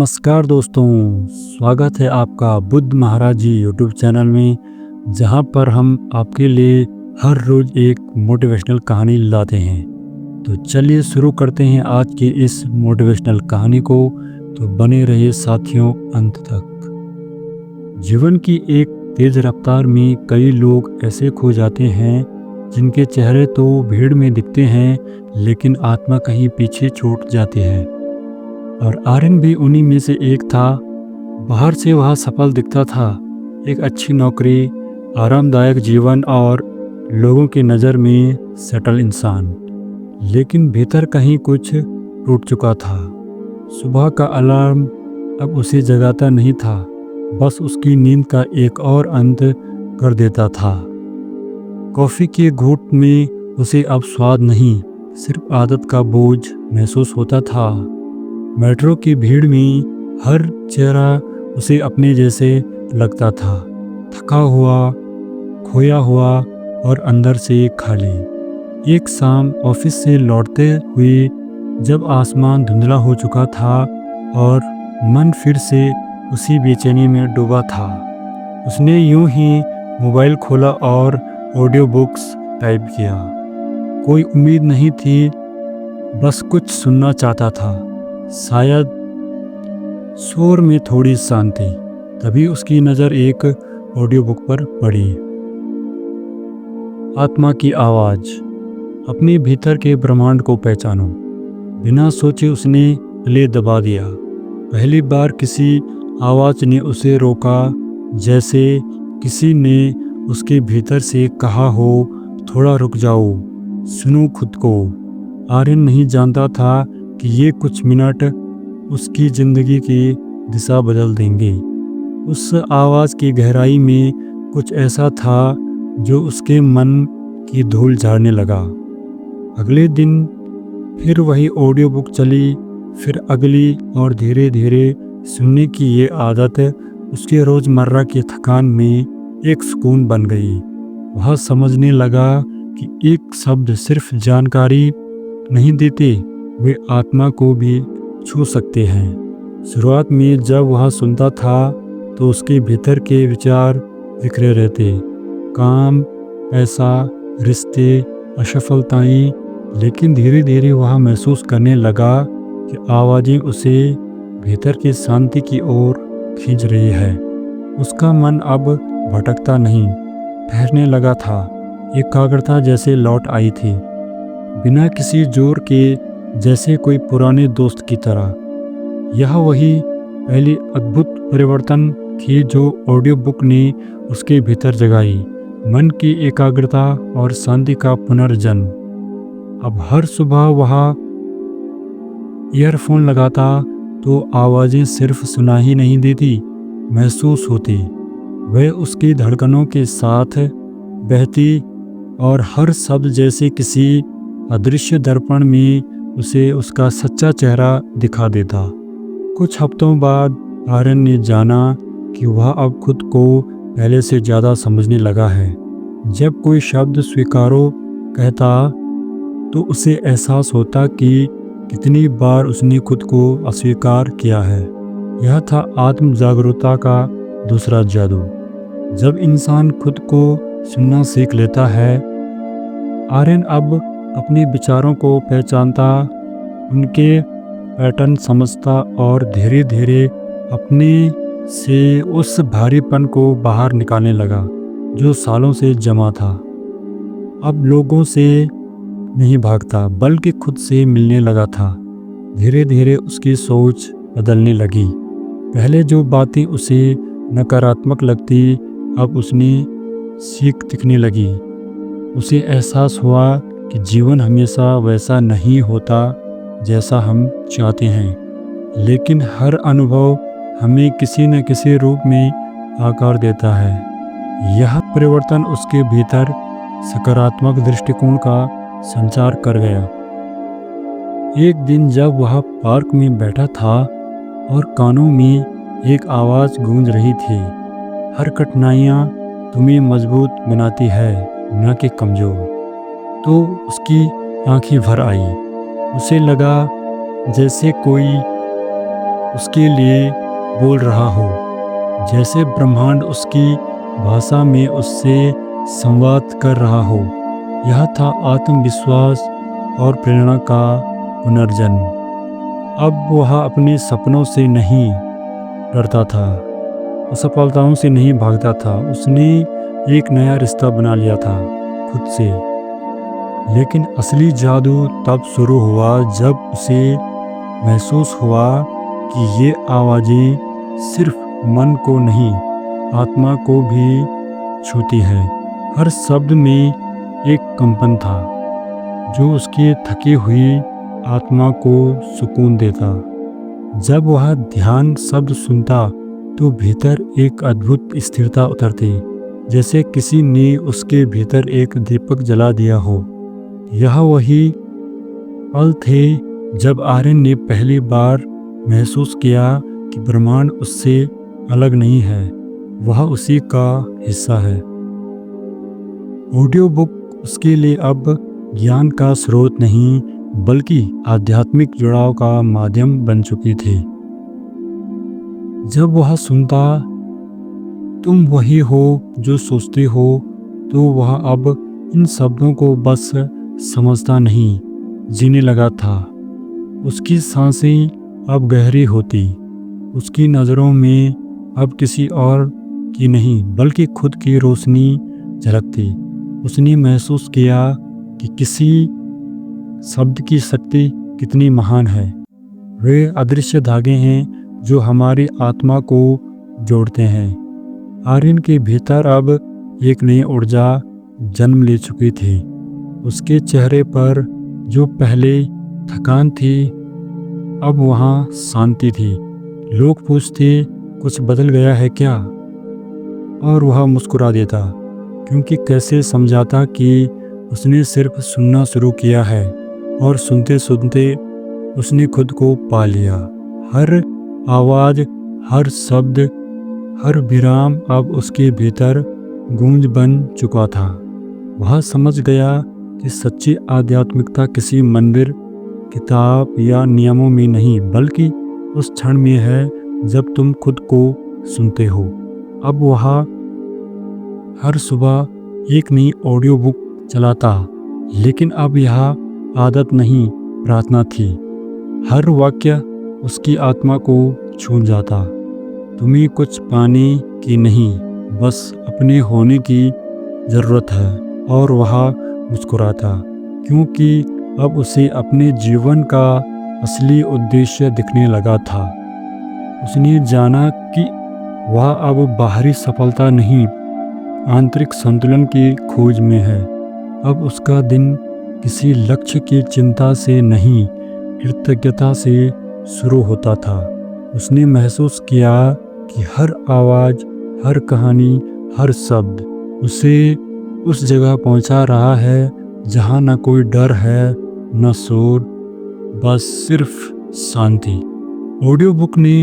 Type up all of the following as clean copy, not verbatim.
नमस्कार दोस्तों, स्वागत है आपका बुद्ध महाराज जी यूट्यूब चैनल में, जहां पर हम आपके लिए हर रोज़ एक मोटिवेशनल कहानी लाते हैं। तो चलिए शुरू करते हैं आज की इस मोटिवेशनल कहानी को। तो बने रहिए साथियों अंत तक। जीवन की एक तेज़ रफ्तार में कई लोग ऐसे खो जाते हैं जिनके चेहरे तो भीड़ में दिखते हैं, लेकिन आत्मा कहीं पीछे छूट जाती है। और आर्यन भी उन्हीं में से एक था। बाहर से वह सफल दिखता था, एक अच्छी नौकरी, आरामदायक जीवन और लोगों की नज़र में सेटल इंसान। लेकिन भीतर कहीं कुछ टूट चुका था। सुबह का अलार्म अब उसे जगाता नहीं था, बस उसकी नींद का एक और अंत कर देता था। कॉफ़ी के घूंट में उसे अब स्वाद नहीं, सिर्फ आदत का बोझ महसूस होता था। मेट्रो की भीड़ में हर चेहरा उसे अपने जैसे लगता था, थका हुआ, खोया हुआ और अंदर से खाली। एक शाम ऑफिस से लौटते हुए जब आसमान धुंधला हो चुका था और मन फिर से उसी बेचैनी में डूबा था, उसने यूं ही मोबाइल खोला और ऑडियो बुक्स टाइप किया। कोई उम्मीद नहीं थी, बस कुछ सुनना चाहता था, शायद शोर में थोड़ी शांति। तभी उसकी नज़र एक ऑडियो बुक पर पड़ी। आत्मा की आवाज़, अपने भीतर के ब्रह्मांड को पहचानो। बिना सोचे उसने प्ले दबा दिया। पहली बार किसी आवाज़ ने उसे रोका, जैसे किसी ने उसके भीतर से कहा हो, थोड़ा रुक जाओ, सुनो खुद को। आर्यन नहीं जानता था कि ये कुछ मिनट उसकी ज़िंदगी की दिशा बदल देंगे। उस आवाज़ की गहराई में कुछ ऐसा था जो उसके मन की धूल झाड़ने लगा। अगले दिन फिर वही ऑडियो बुक चली, फिर अगली, और धीरे धीरे सुनने की ये आदत उसके रोज़मर्रा की थकान में एक सुकून बन गई। वह समझने लगा कि एक शब्द सिर्फ जानकारी नहीं देते, वे आत्मा को भी छू सकते हैं। शुरुआत में जब वह सुनता था तो उसके भीतर के विचार बिखरे रहते, काम, पैसा, रिश्ते, असफलताएं। लेकिन धीरे धीरे वह महसूस करने लगा कि आवाज़ें उसे भीतर की शांति की ओर खींच रही है। उसका मन अब भटकता नहीं, ठहरने लगा था। एकाग्रता जैसे लौट आई थी, बिना किसी जोर के, जैसे कोई पुराने दोस्त की तरह। यह वही पहली अद्भुत परिवर्तन थी जो ऑडियो बुक ने उसके भीतर जगाई, मन की एकाग्रता और शांति का पुनर्जन्म। अब हर सुबह वह ईयरफोन लगाता तो आवाज़ें सिर्फ सुना ही नहीं देती, महसूस होती। वे उसकी धड़कनों के साथ बहती और हर शब्द जैसे किसी अदृश्य दर्पण में उसे उसका सच्चा चेहरा दिखा देता। कुछ हफ्तों बाद आर्यन ने जाना कि वह अब खुद को पहले से ज़्यादा समझने लगा है। जब कोई शब्द स्वीकारो कहता तो उसे एहसास होता कि कितनी बार उसने खुद को अस्वीकार किया है। यह था आत्म जागरूकता का दूसरा जादू। जब इंसान खुद को सुनना सीख लेता है, आर्यन अब अपने विचारों को पहचानता, उनके पैटर्न समझता और धीरे धीरे अपने से उस भारीपन को बाहर निकालने लगा जो सालों से जमा था। अब लोगों से नहीं भागता, बल्कि खुद से मिलने लगा था। धीरे धीरे उसकी सोच बदलने लगी। पहले जो बातें उसे नकारात्मक लगती, अब उसने सीख दिखने लगी। उसे एहसास हुआ कि जीवन हमेशा वैसा नहीं होता जैसा हम चाहते हैं, लेकिन हर अनुभव हमें किसी न किसी रूप में आकार देता है। यह परिवर्तन उसके भीतर सकारात्मक दृष्टिकोण का संचार कर गया। एक दिन जब वह पार्क में बैठा था और कानों में एक आवाज़ गूंज रही थी, हर कठिनाइयाँ तुम्हें मजबूत बनाती है, न कि कमज़ोर, तो उसकी आंखें भर आई। उसे लगा जैसे कोई उसके लिए बोल रहा हो, जैसे ब्रह्मांड उसकी भाषा में उससे संवाद कर रहा हो। यह था आत्मविश्वास और प्रेरणा का पुनर्जन्म। अब वह अपने सपनों से नहीं डरता था, असफलताओं से नहीं भागता था। उसने एक नया रिश्ता बना लिया था खुद से। लेकिन असली जादू तब शुरू हुआ जब उसे महसूस हुआ कि ये आवाज़ें सिर्फ मन को नहीं, आत्मा को भी छूती हैं। हर शब्द में एक कंपन था जो उसकी थकी हुई आत्मा को सुकून देता। जब वह ध्यान शब्द सुनता तो भीतर एक अद्भुत स्थिरता उतरती, जैसे किसी ने उसके भीतर एक दीपक जला दिया हो। यह वही पल थे जब आर्यन ने पहली बार महसूस किया कि ब्रह्मांड उससे अलग नहीं है, वह उसी का हिस्सा है। ऑडियो बुक उसके लिए अब ज्ञान का स्रोत नहीं, बल्कि आध्यात्मिक जुड़ाव का माध्यम बन चुकी थी। जब वह सुनता, तुम वही हो जो सोचते हो, तो वह अब इन शब्दों को बस समझता नहीं, जीने लगा था। उसकी सांसें अब गहरी होती, उसकी नज़रों में अब किसी और की नहीं बल्कि खुद की रोशनी झलकती। उसने महसूस किया कि किसी शब्द की शक्ति कितनी महान है। वे अदृश्य धागे हैं जो हमारी आत्मा को जोड़ते हैं। आर्यन के भीतर अब एक नई ऊर्जा जन्म ले चुकी थी। उसके चेहरे पर जो पहले थकान थी, अब वहाँ शांति थी। लोग पूछते, कुछ बदल गया है क्या? और वह मुस्कुरा देता, क्योंकि कैसे समझाता कि उसने सिर्फ सुनना शुरू किया है और सुनते सुनते उसने खुद को पा लिया। हर आवाज़, हर शब्द, हर विराम अब उसके भीतर गूंज बन चुका था। वह समझ गया कि सच्ची आध्यात्मिकता किसी मंदिर, किताब या नियमों में नहीं, बल्कि उस क्षण में है जब तुम खुद को सुनते हो। अब वह हर सुबह एक नई ऑडियो बुक चलाता, लेकिन अब यह आदत नहीं, प्रार्थना थी। हर वाक्य उसकी आत्मा को छू जाता। तुम्हें कुछ पाने की नहीं, बस अपने होने की ज़रूरत है। और वह मुस्कुराता, क्योंकि अब उसे अपने जीवन का असली उद्देश्य दिखने लगा था। उसने जाना कि वह अब बाहरी सफलता नहीं, आंतरिक संतुलन की खोज में है। अब उसका दिन किसी लक्ष्य की चिंता से नहीं, कृतज्ञता से शुरू होता था। उसने महसूस किया कि हर आवाज़, हर कहानी, हर शब्द उसे उस जगह पहुंचा रहा है जहां न कोई डर है, न शोर, बस सिर्फ शांति। ऑडियो बुक ने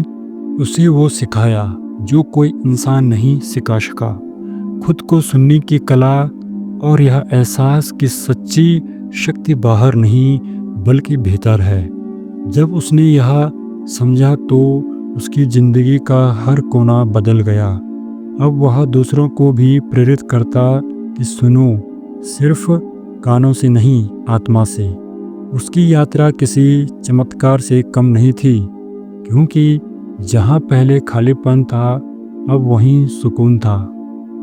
उसे वो सिखाया जो कोई इंसान नहीं सिखा सका, खुद को सुनने की कला और यह एहसास कि सच्ची शक्ति बाहर नहीं बल्कि भीतर है। जब उसने यह समझा तो उसकी ज़िंदगी का हर कोना बदल गया। अब वह दूसरों को भी प्रेरित करता कि सुनो, सिर्फ कानों से नहीं, आत्मा से। उसकी यात्रा किसी चमत्कार से कम नहीं थी, क्योंकि जहाँ पहले खालीपन था, अब वहीं सुकून था।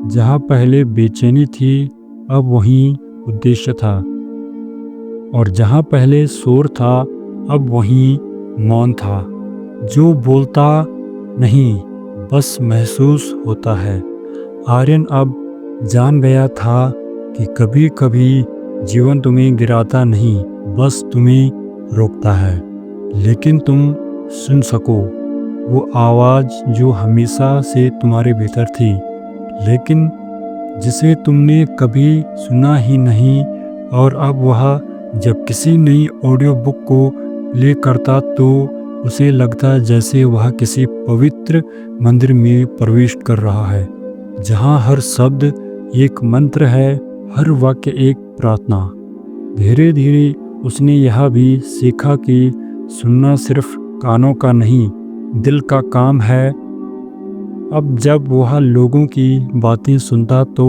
जहाँ पहले बेचैनी थी, अब वहीं उद्देश्य था। और जहाँ पहले शोर था, अब वहीं मौन था, जो बोलता नहीं, बस महसूस होता है। आर्यन अब जान गया था कि कभी कभी जीवन तुम्हें गिराता नहीं, बस तुम्हें रोकता है। लेकिन तुम सुन सको वो आवाज़ जो हमेशा से तुम्हारे भीतर थी, लेकिन जिसे तुमने कभी सुना ही नहीं। और अब वह जब किसी नई ऑडियो बुक को प्ले करता तो उसे लगता जैसे वह किसी पवित्र मंदिर में प्रवेश कर रहा है, जहाँ हर शब्द एक मंत्र है, हर वाक्य एक प्रार्थना। धीरे धीरे उसने यह भी सीखा कि सुनना सिर्फ कानों का नहीं, दिल का काम है। अब जब वह लोगों की बातें सुनता तो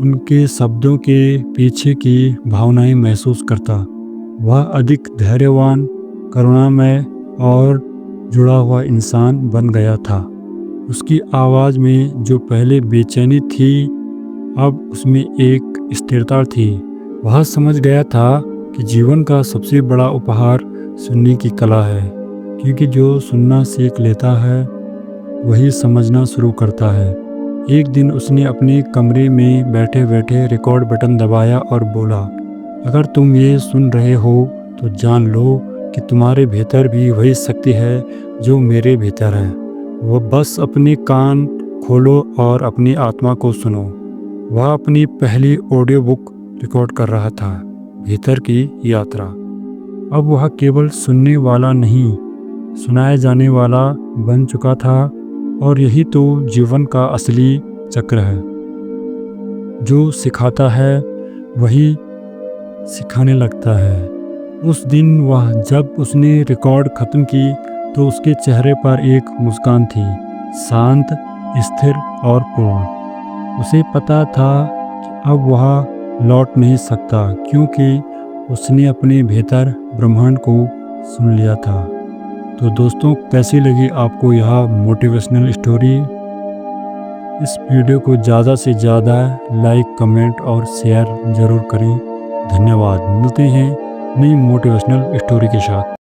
उनके शब्दों के पीछे की भावनाएं महसूस करता। वह अधिक धैर्यवान, करुणामय और जुड़ा हुआ इंसान बन गया था। उसकी आवाज़ में जो पहले बेचैनी थी, अब उसमें एक स्थिरता थी। वह समझ गया था कि जीवन का सबसे बड़ा उपहार सुनने की कला है, क्योंकि जो सुनना सीख लेता है वही समझना शुरू करता है। एक दिन उसने अपने कमरे में बैठे बैठे रिकॉर्ड बटन दबाया और बोला, अगर तुम ये सुन रहे हो तो जान लो कि तुम्हारे भीतर भी वही शक्ति है जो मेरे भीतर है। वो बस अपने कान खोलो और अपनी आत्मा को सुनो। वह अपनी पहली ऑडियो बुक रिकॉर्ड कर रहा था, भीतर की यात्रा। अब वह केवल सुनने वाला नहीं, सुनाए जाने वाला बन चुका था। और यही तो जीवन का असली चक्र है। जो सिखाता है वही सिखाने लगता है। उस दिन जब उसने रिकॉर्ड खत्म की तो उसके चेहरे पर एक मुस्कान थी, शांत, स्थिर और पूर्ण। उसे पता था कि अब वह लौट नहीं सकता, क्योंकि उसने अपने भीतर ब्रह्मांड को सुन लिया था। तो दोस्तों, कैसी लगी आपको यह मोटिवेशनल स्टोरी? इस वीडियो को ज़्यादा से ज़्यादा लाइक, कमेंट और शेयर ज़रूर करें। धन्यवाद। मिलते हैं नई मोटिवेशनल स्टोरी के साथ।